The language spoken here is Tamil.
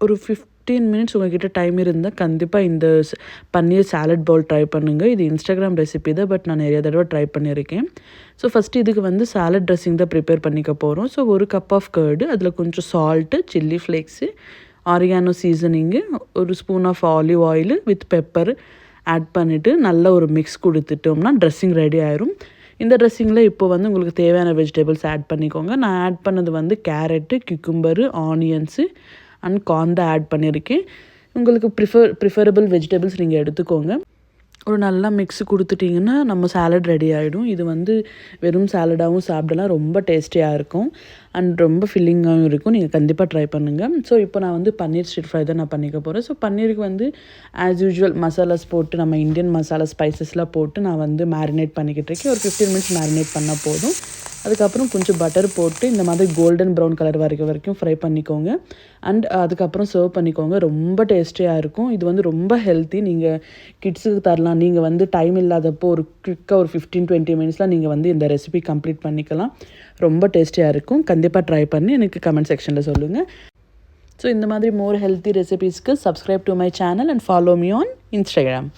ஒரு 15 மினிட்ஸ் உங்ககிட்ட டைம் இருந்தால் கண்டிப்பாக இந்த பன்னீர் சாலட் பவுல் ட்ரை பண்ணுங்கள். இது இன்ஸ்டாகிராம் ரெசிபி தான், பட் நான் நிறைய தடவை ட்ரை பண்ணியிருக்கேன். ஸோ ஃபஸ்ட்டு இதுக்கு வந்து சாலட் ட்ரெஸ்ஸிங் தான் ப்ரிப்பேர் பண்ணிக்க போகிறோம். ஸோ ஒரு கப் ஆஃப் கர்டு, அதில் கொஞ்சம் salt, chilli flakes, oregano seasoning, ஒரு spoon of olive oil with pepper add பண்ணிவிட்டு நல்ல ஒரு மிக்ஸ் கொடுத்துட்டோம்னா ட்ரெஸ்ஸிங் ரெடி ஆயிரும். இந்த ட்ரெஸ்ஸிங்கில் இப்போ வந்து உங்களுக்கு தேவையான வெஜிடபிள்ஸ் ஆட் பண்ணிக்கோங்க. நான் ஆட் பண்ணது வந்து கேரட்டு, கிக்கும்பரு, ஆனியன்ஸு அண்ட் கார்ன் தான் ஆட் பண்ணியிருக்கேன். உங்களுக்கு ப்ரிஃபரபிள் வெஜிடபிள்ஸ் நீங்கள் எடுத்துக்கோங்க. ஒரு நல்லா மிக்ஸ் கொடுத்துட்டிங்கன்னா நம்ம சாலட் ரெடி ஆகிடும். இது வந்து வெறும் சாலடாகவும் சாப்பிடலாம், ரொம்ப டேஸ்டியாக இருக்கும் அண்ட் ரொம்ப ஃபில்லிங்காகவும் இருக்கும். நீங்கள் கண்டிப்பாக ட்ரை பண்ணுங்கள். ஸோ இப்போ நான் வந்து பன்னீர் ஸ்டிர் ஃப்ரை தான் நான் பண்ணிக்க போகிறேன். ஸோ பன்னீருக்கு வந்து ஆஸ் யூஷுவல் மசாலாஸ் போட்டு, நம்ம இந்தியன் மசாலா ஸ்பைசஸ்லாம் போட்டு நான் வந்து மேரினேட் பண்ணிக்கிட்டு இருக்கேன். ஒரு 15 மினிட்ஸ் மேரினேட் பண்ணால் போதும். அதுக்கப்புறம் கொஞ்சம் பட்டர் போட்டு இந்த மாதிரி கோல்டன் ப்ரௌன் கலர் வரைக்கும் ஃப்ரை பண்ணிக்கோங்க. அண்ட் அதுக்கப்புறம் சர்வ் பண்ணிக்கோங்க. ரொம்ப டேஸ்டியாக இருக்கும். இது வந்து ரொம்ப ஹெல்த்தி. நீங்கள் கிட்ஸுக்கு தரலாம். நீங்கள் வந்து டைம் இல்லாதப்போ ஒரு குயிக்காக ஒரு 15-20 மினிட்ஸில் நீங்கள் வந்து இந்த ரெசிபி கம்ப்ளீட் பண்ணிக்கலாம். ரொம்ப டேஸ்டியாக இருக்கும். கண்டிப்பாக ட்ரை பண்ணி எனக்கு கமெண்ட் செக்ஷனில் சொல்லுங்கள். ஸோ இந்த மாதிரி மோர் ஹெல்த்தி ரெசிபீஸ்க்கு subscribe to my channel and follow me on Instagram.